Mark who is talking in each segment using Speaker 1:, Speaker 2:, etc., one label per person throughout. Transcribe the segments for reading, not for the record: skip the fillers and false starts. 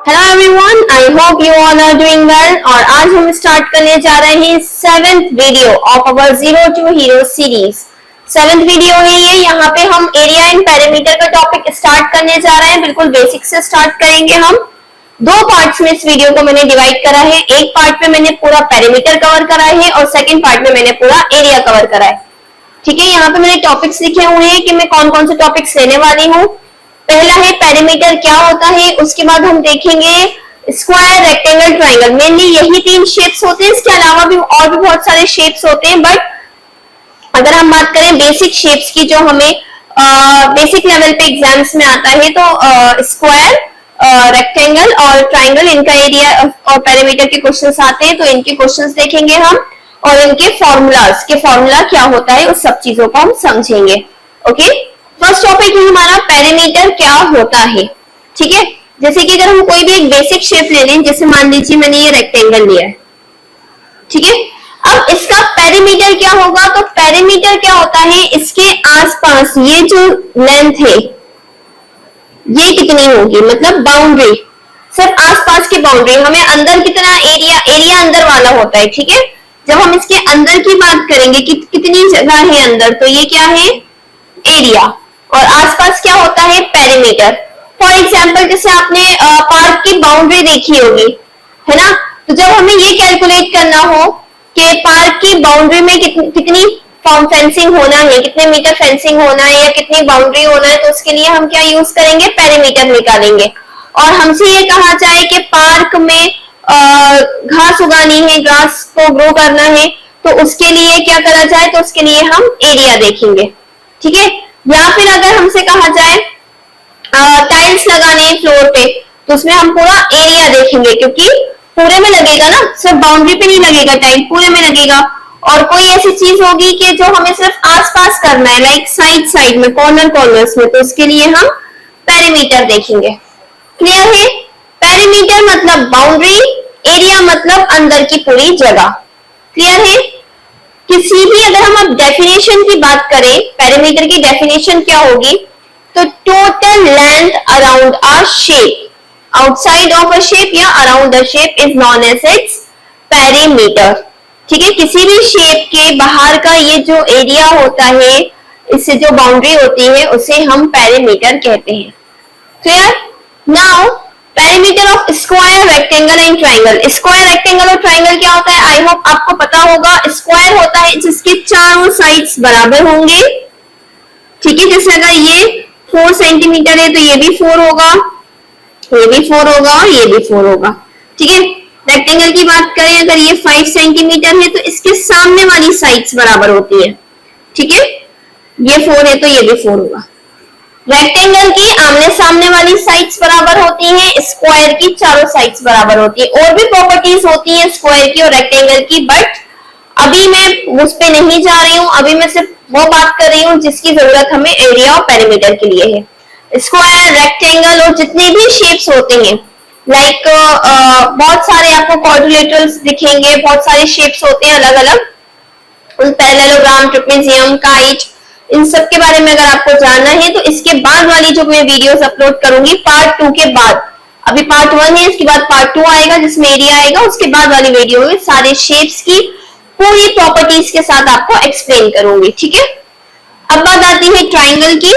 Speaker 1: Hello everyone, I hope you all are doing well. और आज हम स्टार्ट करने जा रहे हैं 7th video of our zero to hero series. 7th video है ये। यहाँ पे हम एरिया एंड पेरीमीटर का टॉपिक स्टार्ट करने जा रहे हैं। बिल्कुल बेसिक से स्टार्ट करेंगे हम। दो पार्ट्स में इस वीडियो को मैंने डिवाइड करा है। एक पार्ट में मैंने पूरा पेरीमीटर कवर करा है और सेकेंड पार्ट में मैंने पूरा एरिया कवर करा है। ठीक है, यहाँ पे मैंने टॉपिक्स लिखे हुए हैं कि मैं कौन कौन से टॉपिक्स लेने वाली हूँ। पहला है पेरीमीटर क्या होता है, उसके बाद हम देखेंगे स्क्वायर, रेक्टेंगल, ट्राइंगल। मेनली यही तीन शेप्स होते हैं, इसके अलावा भी और भी बहुत सारे शेप्स होते हैं, बट अगर हम बात करें बेसिक शेप्स की जो हमें बेसिक लेवल पे एग्जाम्स में आता है, तो स्क्वायर, रेक्टेंगल और ट्राइंगल, इनका एरिया और पेरीमीटर के क्वेश्चंस आते हैं। तो इनके क्वेश्चंस देखेंगे हम और इनके फॉर्मूलाज के फॉर्मूला क्या होता है उस सब चीजों को हम समझेंगे। ओके, फर्स्ट टॉपिक है हमारा पेरीमीटर क्या होता है। ठीक है, जैसे कि अगर हम कोई भी एक बेसिक शेप ले लें, जैसे मान लीजिए मैंने ये रेक्टेंगल लिया है। ठीक है, अब इसका पेरीमीटर क्या होगा, तो पेरीमीटर क्या होता है, इसके आसपास ये जो लेंथ है ये कितनी होगी, मतलब बाउंड्री, सिर्फ आसपास की बाउंड्री। हमें अंदर कितना एरिया अंदर वाला होता है। ठीक है, जब हम इसके अंदर की बात करेंगे कि कितनी जगह है अंदर, तो ये क्या है, एरिया। और आसपास क्या होता है, पेरीमीटर। फॉर एग्जाम्पल, जैसे आपने पार्क की बाउंड्री देखी होगी, है ना, तो जब हमें ये कैलकुलेट करना हो कि पार्क की बाउंड्री में कितनी फॉर्म फेंसिंग होना है, कितने मीटर फेंसिंग होना है या कितनी बाउंड्री होना है, तो उसके लिए हम क्या यूज करेंगे, पेरीमीटर निकालेंगे। और हमसे ये कहा जाए कि पार्क में घास उगानी है, घास को ग्रो करना है, तो उसके लिए क्या करा जाए, तो उसके लिए हम एरिया देखेंगे। ठीक है, या फिर अगर हमसे कहा जाए टाइल्स लगाने हैं फ्लोर पे, तो उसमें हम पूरा एरिया देखेंगे, क्योंकि पूरे में लगेगा ना, सिर्फ बाउंड्री पे नहीं लगेगा, टाइल पूरे में लगेगा। और कोई ऐसी चीज होगी कि जो हमें सिर्फ आसपास करना है, लाइक साइड में, कॉर्नर्स में, तो उसके लिए हम पेरीमीटर देखेंगे। क्लियर है, पेरीमीटर मतलब बाउंड्री, एरिया मतलब अंदर की पूरी जगह। क्लियर है। किसी भी अगर हम अब डेफिनेशन की बात करें, पेरीमीटर की डेफिनेशन क्या होगी, तो total length around a shape, outside of a shape या around the shape is known as its perimeter. ठीक है, किसी भी शेप के बाहर का ये जो एरिया होता है, इससे जो बाउंड्री होती है, उसे हम पेरीमीटर कहते हैं। Clear. Now perimeter of square, rectangle and triangle. Square, rectangle और ट्राइंगल क्या होता है, आई होप आपको पता होगा। स्क्वायर होता है जिसके चारों साइड्स बराबर होंगे। ठीक है, जैसे अगर ये 4 सेंटीमीटर है तो ये भी 4 होगा, ये भी 4 होगा और ये भी 4 होगा। ठीक है, रेक्टेंगल की बात करें, अगर ये 5 सेंटीमीटर है तो इसके सामने वाली साइड्स बराबर होती है। ठीक है, ये 4 है तो ये भी 4 होगा। रेक्टेंगल की आमने सामने वाली साइड्स बराबर होती हैं, स्क्वायर की चारों साइड्स बराबर होती है। और भी प्रॉपर्टीज होती हैं स्क्वायर की और रेक्टेंगल की, बट अभी मैं उस पे नहीं जा रही हूँ। अभी मैं सिर्फ वो बात कर रही हूँ जिसकी जरूरत हमें एरिया और पेरीमीटर के लिए है। स्क्वायर, रेक्टेंगल और जितने भी शेप्स होते हैं, लाइक बहुत सारे आपको क्वाड्रिलेटरल्स दिखेंगे, बहुत सारे शेप्स होते हैं अलग अलग, पैरेललोग्राम, ट्रेपेजियम, काइट, इन सब के बारे में अगर आपको जानना है तो इसके बाद वाली जो मैं वीडियोस अपलोड करूंगी पार्ट 2 के बाद, अभी पार्ट 1 है, इसके बाद पार्ट 2 आएगा जिसमें एरिया आएगा, उसके बाद वाली वीडियो में सारे शेप्स की पूरी प्रॉपर्टीज के साथ आपको एक्सप्लेन करूंगी। ठीक है, अब बात आती है ट्राइंगल की।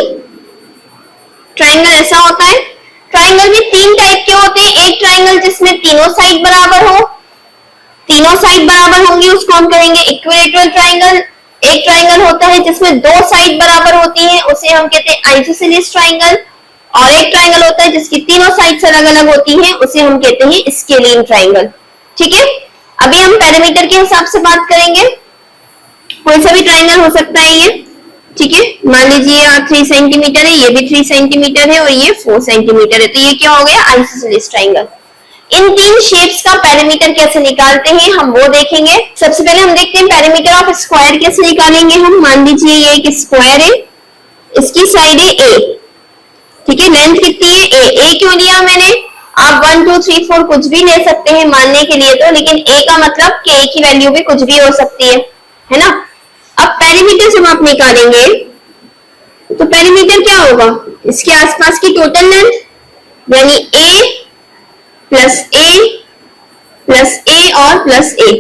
Speaker 1: ट्राइंगल ऐसा होता है, ट्राइंगल भी 3 टाइप के होते हैं। एक ट्राइंगल जिसमें तीनों साइड बराबर हो, तीनों साइड बराबर होंगी, उसको हम कहेंगे इक्विलैटरल ट्राइंगल। एक ट्राइंगल होता है जिसमें 2 साइड बराबर होती हैं, उसे हम कहते हैं आइसोसेलेस ट्राइंगल। और एक ट्राइंगल होता है जिसकी तीनों साइड्स अलग अलग होती हैं, उसे हम कहते हैं स्केलिन ट्राइंगल। ठीक है, अभी हम पेरीमीटर के हिसाब से बात करेंगे। कोई सा भी ट्राइंगल हो सकता है ये। ठीक है, मान लीजिए 3 सेंटीमीटर है, ये भी 3 सेंटीमीटर है और ये 4 सेंटीमीटर है, तो ये क्या हो गया, आइसोसेलेस ट्राइंगल। इन 3 शेप्स का पेरीमीटर कैसे निकालते हैं हम वो देखेंगे। सबसे पहले हम देखते हैं पेरीमीटर ऑफ स्क्वायर कैसे निकालेंगे हम। मान लीजिए ये एक स्क्वायर है, इसकी साइड है a। ठीक है, लेंथ कितनी है, a क्यों लिया मैंने, आप 1 2 3 4 कुछ भी ले सकते हैं मानने के लिए तो, लेकिन a का मतलब कि a की वैल्यू भी कुछ भी हो सकती है ना। अब पेरीमीटर जब आप निकालेंगे तो पेरीमीटर क्या होगा, इसके आसपास की टोटल लेंथ, यानी a प्लस ए और प्लस ए,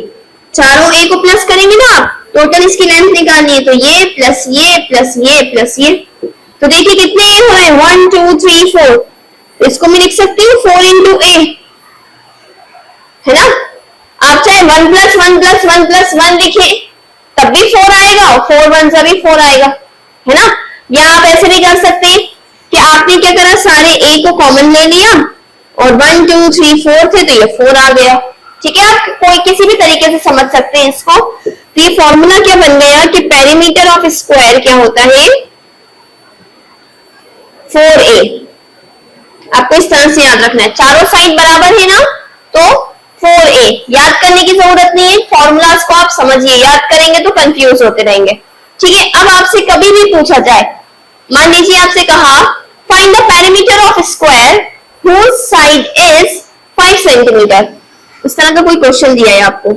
Speaker 1: चारों ए को प्लस करेंगे ना आप, टोटल इसकी लेंथ निकालनी है, तो ये प्लस ये प्लस ये प्लस ये, तो देखिए कितने ए हो रहे हैं, 1 2 3 4, तो इसको मैं लिख सकती हूँ 4 इंटू ए, है ना। आप चाहे 1 प्लस 1 प्लस 1 प्लस 1 लिखे तब भी 4 आएगा, और 4 1 से भी 4 आएगा, है ना। या आप ऐसे भी कर सकते हैं कि आपने क्या करा, सारे ए को कॉमन ले लिया और 1 2 3 4 थे तो ये 4 आ गया, ठीक है। आप कोई किसी भी तरीके से समझ सकते हैं इसको। तो ये फॉर्मूला क्या बन गया कि पेरीमीटर ऑफ स्क्वायर क्या होता है, 4a। आपको इस तरह से याद रखना है, चारों साइड बराबर है ना, तो 4a याद करने की जरूरत नहीं है, फॉर्मूलाज को आप समझिए, याद करेंगे तो कंफ्यूज होते रहेंगे, ठीक है। अब आपसे कभी भी पूछा जाए, मान लीजिए आपसे कहा find the perimeter of square whose side is 5 centimetre, इस तरह का कोई क्वेश्चन दिया है आपको,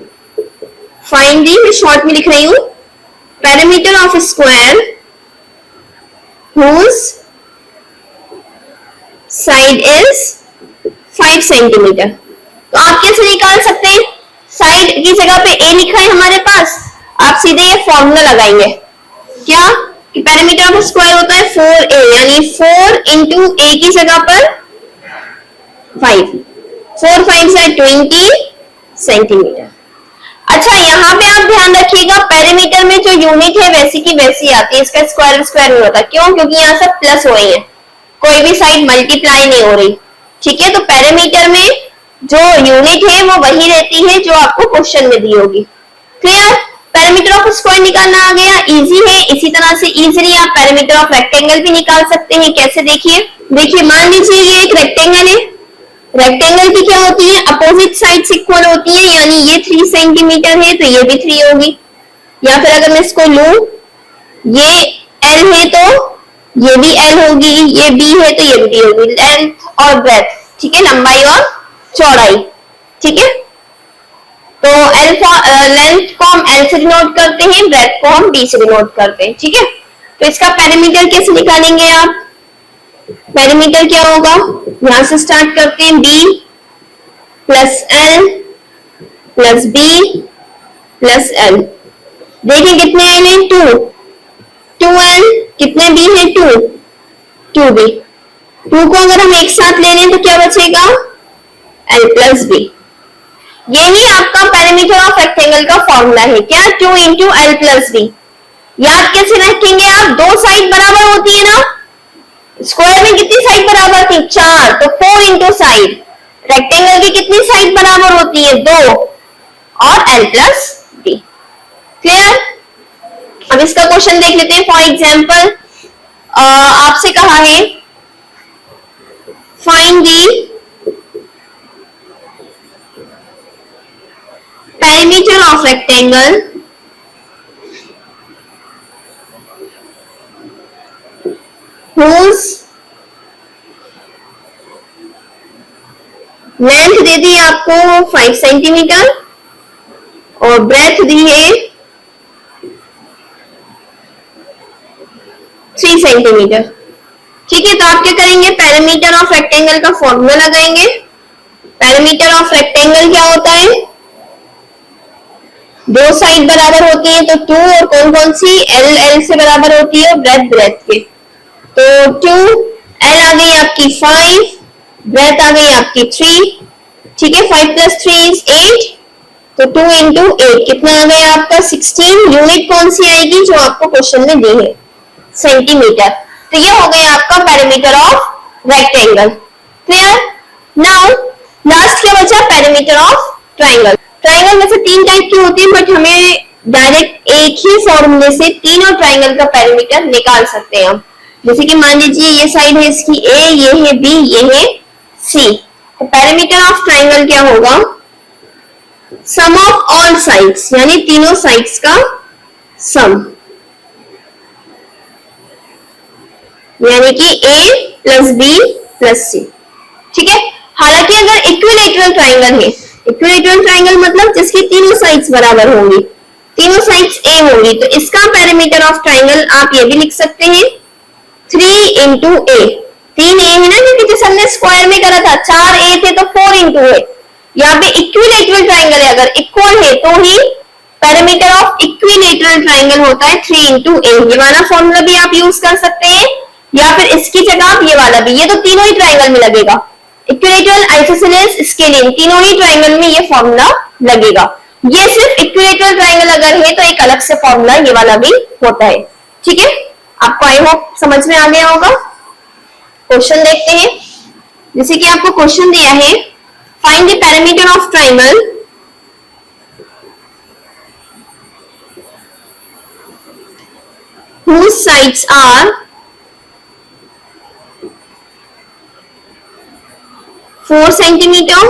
Speaker 1: फाइंड दी, मैं शॉर्ट में लिख रही हूं, perimeter of square whose side is 5 centimetre, तो आप कैसे निकाल सकते हैं, साइड की जगह पे a लिखा है हमारे पास, आप सीधे ये फॉर्मूला लगाएंगे, क्या कि पेरीमीटर ऑफ स्क्वायर होता है 4a, यानी 4 इंटू a की जगह पर 5, 4 5 से 20 सेंटीमीटर। अच्छा, यहाँ पे आप ध्यान रखिएगा, पेरीमीटर में जो यूनिट है वैसी की वैसी आती है, इसका स्क्वायर स्क्वायर नहीं होता, क्यों, क्योंकि यहाँ सब प्लस हो रही है, कोई भी साइड मल्टीप्लाई नहीं हो रही, ठीक है। तो पेरीमीटर में जो यूनिट है वो वही रहती है जो आपको क्वेश्चन में दी होगी। क्लियर, पेरीमीटर ऑफ स्क्वायर निकालना आ गया, इजी है। इसी तरह से इजीली आप पेरीमीटर ऑफ रेक्टेंगल भी निकाल सकते हैं, कैसे, देखिए मान लीजिए ये एक रेक्टेंगल है, रेक्टेंगल की क्या होती है, अपोजिट साइड्स इक्वल होती है, यानी ये 3 सेंटीमीटर है तो ये भी 3 होगी, या फिर अगर मैं इसको लूं, ये L है तो ये भी L होगी, ये B है तो ये भी होगी, लेंथ और ब्रेथ, ठीक है, लंबाई और चौड़ाई, ठीक है। तो लेंथ को हम L से डिनोट करते हैं, ब्रेथ को हम B से डिनोट करते हैं, ठीक है। तो इसका पेरीमीटर कैसे निकालेंगे आप, पेरीमीटर क्या होगा, यहां से स्टार्ट करते हैं, B plus L plus B plus L, देखिए कितने L है, 2, 2L, कितने B है, 2, 2B, 2 को अगर हम एक साथ ले लें तो क्या बचेगा, L प्लस B। यही आपका पेरीमीटर ऑफ रेक्टेंगल का फॉर्मूला है, क्या, 2 इंटू L प्लस B। याद कैसे रखेंगे आप, दो साइड बराबर होती है ना, स्क्वायर में कितनी साइड बराबर थी, 4, तो 4 इंटू साइड, रेक्टेंगल की कितनी साइड बराबर होती है, 2, और L प्लस B। क्लियर। अब इसका क्वेश्चन देख लेते हैं। फॉर एग्जाम्पल आपसे कहा है find the perimeter of rectangle whose length दे दी आपको 5 सेंटीमीटर और ब्रेथ दी है 3 सेंटीमीटर, ठीक है। तो आप क्या करेंगे, पेरीमीटर ऑफ रेक्टेंगल का फॉर्मूला लगाएंगे। पेरीमीटर ऑफ रेक्टेंगल क्या होता है, दो साइड बराबर होती है तो 2, और कौन कौन सी, L L से बराबर होती है और ब्रेथ ब्रेथ के, तो 2, L आ गई आपकी 5, ब्रेथ आ गई आपकी 3, ठीक है। 5 प्लस 3 इज 8, तो 2 इंटू 8 कितना आ गया आपका 16। यूनिट कौन सी आएगी जो आपको क्वेश्चन में दी है, सेंटीमीटर। तो ये हो गया आपका perimeter of rectangle. Clear. Now last क्या बचा, पेरीमीटर ऑफ ट्राइंगल। ट्राइंगल में से 3 टाइप की होती है, बट हमें डायरेक्ट एक ही फॉर्मूले से तीनों ट्राइंगल का पेरीमीटर निकाल सकते हैं हम। जैसे कि मान लीजिए ये साइड है इसकी A, ये है B, ये है C, तो पेरीमीटर ऑफ ट्राइंगल क्या होगा, सम ऑफ ऑल साइड्स, यानी तीनों साइड्स का सम, यानी कि A plus B plus C, ठीक है। हालांकि अगर इक्विलेटरल ट्राइंगल है, इक्विलेटरल ट्राइंगल मतलब जिसकी तीनों साइड्स बराबर होंगी, तीनों साइड्स A होंगी, तो इसका पेरीमीटर ऑफ ट्राइंगल आप ये भी लिख सकते हैं 3 इंटू A, 3a है ना, क्योंकि जैसे हमने स्क्वायर में करा था 4a थे तो 4 इंटू ए। यहाँ पे इक्विलेटरल ट्राइंगल है, अगर इक्वल है तो ही पैरामीटर ऑफ इक्विलेटरल ट्राइंगल होता है 3 इंटू ए। ये वाला फॉर्मूला भी आप यूज कर सकते हैं, या फिर इसकी जगह आप ये वाला भी, ये तो तीनों ही ट्राइंगल में लगेगा, इक्विलेटरल, आइसोसेलेस, स्केलिन, तीनों ही ट्राइंगल में ये फॉर्मूला लगेगा। ये सिर्फ इक्विलेटरल ट्राइंगल अगर है तो एक अलग से फॉर्मूला ये वाला भी होता है। ठीक है, आपको आई होप समझ में आ गया होगा। क्वेश्चन देखते हैं। जैसे कि आपको क्वेश्चन दिया है, find the parameter of triangle whose sides are 4 centimeter,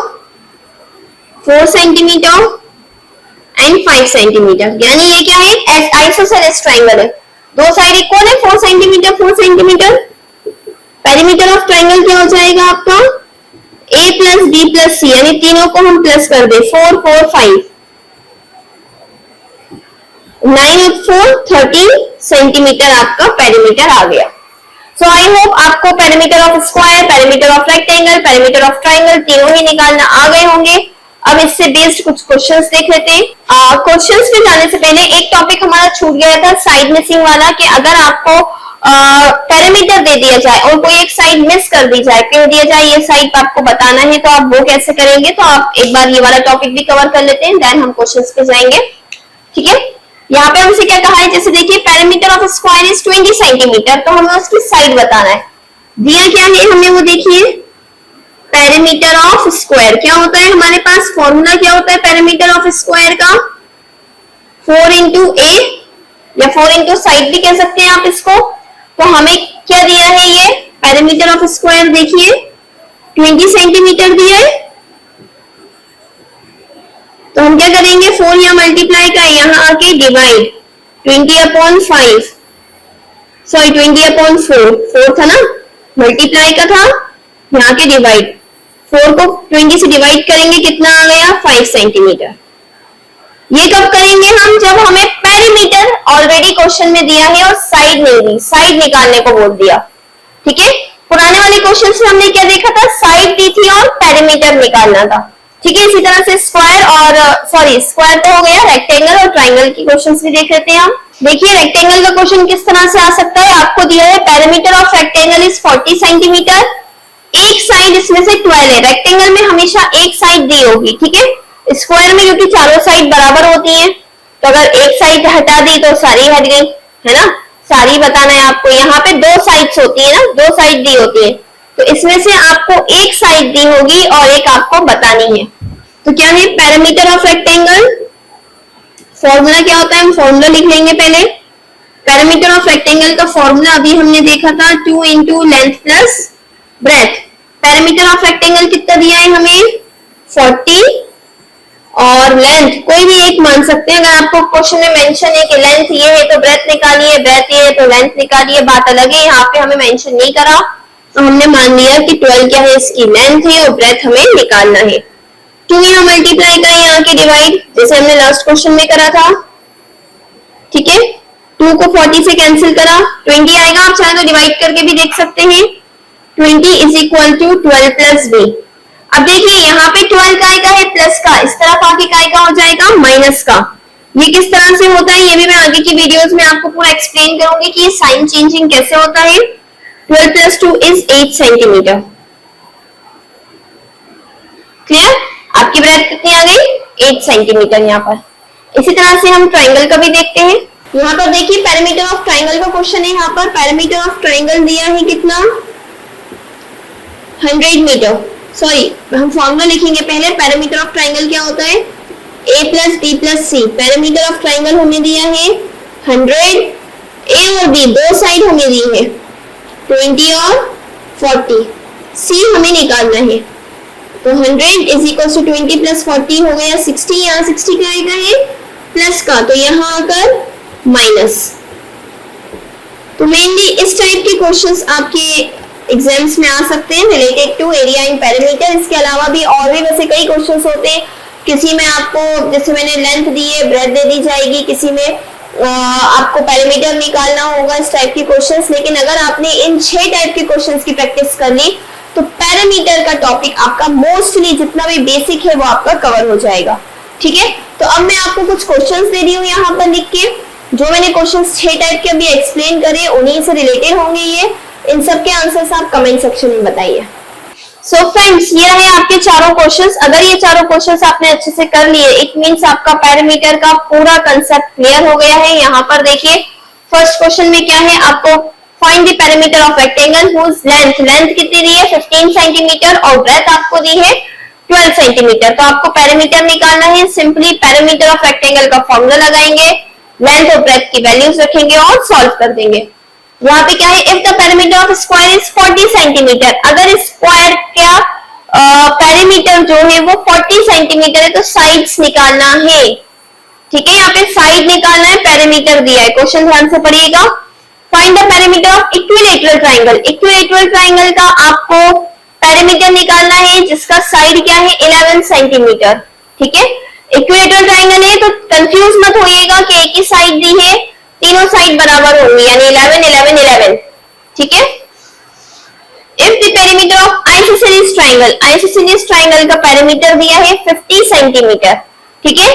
Speaker 1: 4 centimeter and 5 centimeter। यानी ये क्या है, आइसोसेलेस ट्राइंगल है, दो साइड इक्वल है, 4 centimetre 4 centimetre. Perimeter of triangle क्या हो जाएगा आपका, a plus b plus c, यानी तीनों को हम प्लस कर दे, 4 4 5, 9 और 4 13 सेंटीमीटर आपका पेरीमीटर आ गया। सो आई होप आपको perimeter of square, perimeter of rectangle, perimeter of triangle तीनों ही निकालना आ गए होंगे। अब इससे बेस्ड कुछ क्वेश्चंस देख लेते हैं। क्वेश्चंस में जाने से पहले एक टॉपिक हमारा छूट गया था, साइड मिसिंग वाला, कि अगर आपको पैरामीटर दे दिया जाए और कोई एक साइड मिस कर दी जाए, कह दिया जाए ये साइड आपको बताना है, तो आप वो कैसे करेंगे। तो आप एक बार ये वाला टॉपिक भी कवर कर लेते हैं, देन हम क्वेश्चंस पे जाएंगे। ठीक है, यहाँ पे हमसे क्या कहा है, जैसे देखिए parameter of square is 20 centimetre, तो हमें उसकी साइड बताना है। दिया क्या है हमें, वो देखिए, पैरामीटर ऑफ स्क्वायर क्या होता है हमारे पास, फॉर्मूला क्या होता है पैरामीटर ऑफ स्क्वायर का, 4 इंटू ए या 4 इंटू साइड भी कह सकते हैं आप इसको। तो हमें क्या दिया है, ये पैरामीटर ऑफ स्क्वायर देखिए 20 सेंटीमीटर दिया है, तो हम क्या करेंगे, 4 यहाँ मल्टीप्लाई का, यहाँ आके डिवाइड 20/5, सॉरी 20/4, 4 था ना, मल्टीप्लाई का था, यहाँ के डिवाइड, 4 को 20 से डिवाइड करेंगे, कितना आ गया 5 सेंटीमीटर। ये कब करेंगे हम, जब हमें पेरीमीटर ऑलरेडी क्वेश्चन में दिया है और साइड नहीं दी, साइड निकालने को बोल दिया। ठीक है, पुराने वाले क्वेश्चन से हमने क्या देखा था, साइड दी थी और पेरीमीटर निकालना था। ठीक है, इसी तरह से स्क्वायर और सॉरी स्क्वायर तो हो गया, रेक्टेंगल और ट्राइंगल की क्वेश्चंस भी देख लेते हैं हम। देखिए रेक्टेंगल का क्वेश्चन किस तरह से आ सकता है, आपको दिया है parameter of rectangle is 40 centimetre, एक साइड इसमें से 12 है, रेक्टेंगल में हमेशा एक साइड दी होगी। ठीक है, स्क्वायर में क्योंकि चारों साइड बराबर होती हैं, तो अगर एक साइड हटा दी तो सारी हट गई, है ना, सारी बताना है आपको। यहाँ पे 2 साइड्स होती है ना, 2 साइड दी होती है, तो इसमें से आपको एक साइड दी होगी और एक आपको बतानी है। तो क्या है पैरामीटर ऑफ रेक्टेंगल, फॉर्मूला क्या होता है, हम फॉर्मूला लिख लेंगे पहले। पैरामीटर ऑफ रेक्टेंगल का फॉर्मूला अभी हमने देखा था, 2 into length plus breadth. Parameter of rectangle कितना दिया है हमें, 40, और लेंथ कोई भी एक मान सकते हैं। अगर आपको क्वेश्चन में मेंशन है कि लेंथ ये है तो ब्रेथ निकालिए, ब्रेथ ये है तो लेंथ निकालिए, बात अलग है। यहाँ पे हमें मेंशन नहीं करा, तो हमने मान लिया कि 12 क्या है, इसकी लेंथ है और ब्रेथ हमें निकालना है। 2 यहाँ मल्टीप्लाई का, यहाँ के डिवाइड, जैसे हमने लास्ट क्वेश्चन में करा था। ठीक है, 2 को 40 से कैंसिल करा, 20 आएगा, आप चाहे तो डिवाइड करके भी देख सकते हैं। 20 is equal to 12 plus b। अब देखिए यहाँ पे 12 काय का है प्लस का, इस तरफ आके काय का हो जाएगा माइनस का। ये किस तरह से होता है, ये भी मैं आगे की वीडियोस में आपको पूरा एक्सप्लेन करूंगी कि ये साइन चेंजिंग कैसे होता है। 12 प्लस 2 इज 8 सेंटीमीटर। क्लियर, आपकी ब्रेथ कितनी आ गई, 8 सेंटीमीटर यहाँ पर। इसी तरह से हम ट्राइंगल का भी देखते हैं। यहाँ पर देखिए पैरामीटर ऑफ ट्राइंगल का क्वेश्चन है। यहाँ पर पैरामीटर ऑफ ट्राइंगल दिया है कितना, 100 मीटर। सॉरी, हम फॉर्मूला लिखेंगे पहले। पैरामीटर ऑफ ट्राइंगल क्या होता है, a plus b plus c। Parameter of triangle हमें दिया है 100, a और b दो साइड हमें दी है 20 और 40, c हमें निकालना है। तो 100 इज इक्वल टू 20 प्लस 40 हो गया 60। यहाँ 60 क्या आएगा, है प्लस का, तो यहाँ आकर माइनस। तो मेनली इस टाइप के क्वेश्चंस आपके एग्जाम्स में आ सकते हैं related to area in parameter. इसके अलावा भी और भी वैसे कई क्वेश्चंस होते हैं। किसी में आपको, जैसे मैंने लेंथ दी है, ब्रेथ दे दी जाएगी, किसी में आपको पैरामीटर निकालना होगा, इस टाइप के क्वेश्चंस। लेकिन अगर आपने इन 6 टाइप के क्वेश्चंस की प्रैक्टिस कर ली तो पैरामीटर का टॉपिक आपका मोस्टली जितना भी बेसिक है वो आपका कवर हो जाएगा। ठीक है, तो अब मैं आपको कुछ क्वेश्चंस दे रही हूँ यहाँ पर लिख के। जो मैंने क्वेश्चंस 6 टाइप के अभी एक्सप्लेन करे उन्हीं से रिलेटेड होंगे ये। इन सब के आंसर्स आप कमेंट सेक्शन में बताइए। सो फ्रेंड्स, ये है आपके चारों क्वेश्चंस। अगर ये चारों क्वेश्चंस आपने अच्छे से कर लिए, इट मींस आपका पैरामीटर का पूरा कंसेप्ट क्लियर हो गया है। यहाँ पर देखिए फर्स्ट क्वेश्चन में क्या है, आपको find the parameter of rectangle whose length कितनी दी है 15 सेंटीमीटर और ब्रेथ आपको दी है 12 सेंटीमीटर। तो आपको पैरामीटर निकालना है। सिंपली पैरामीटर ऑफ रेक्टेंगल का फॉर्मूला लगाएंगे, लेंथ और ब्रेथ की वैल्यूज रखेंगे और सॉल्व कर देंगे। यहाँ पे क्या है, if the perimeter of square is 40 centimetre, अगर स्क्वायर का पेरीमीटर जो है वो 40 सेंटीमीटर है तो साइड्स निकालना है। ठीक है, यहाँ पे साइड निकालना है, पेरीमीटर दिया है। क्वेश्चन ध्यान से पढ़िएगा। Find the perimeter of equilateral triangle. Equilateral triangle का आपको पेरीमीटर निकालना है जिसका साइड क्या है 11 सेंटीमीटर। ठीक है, इक्विलैटरल ट्रायंगल है तो कंफ्यूज मत होइएगा कि एक ही साइड दी है, तीनों साइड बराबर होंगी यानी 11 11 11। ठीक है, if the perimeter of isosceles triangle, isosceles triangle का पेरीमीटर दिया है 50 सेंटीमीटर। ठीक है,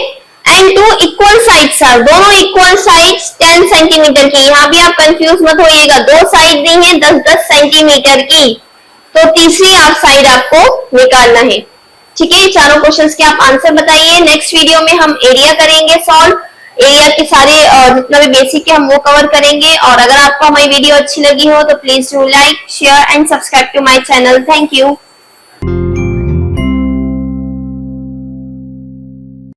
Speaker 1: and two equal sides are, दोनों इक्वल साइड्स 10 सेंटीमीटर की। यहाँ भी आप कंफ्यूज मत होइएगा, दो साइड दी है 10-10 सेंटीमीटर की, तो तीसरी आप साइड आपको निकालना है। ठीक है, चारों क्वेश्चंस के आप आंसर बताइए। नेक्स्ट वीडियो में हम एरिया करेंगे सॉल्व, एरिया के सारे जितना भी बेसिक है हम वो कवर करेंगे। और अगर आपको हमारी वीडियो अच्छी लगी हो तो please do like, share and subscribe to my channel. Thank you.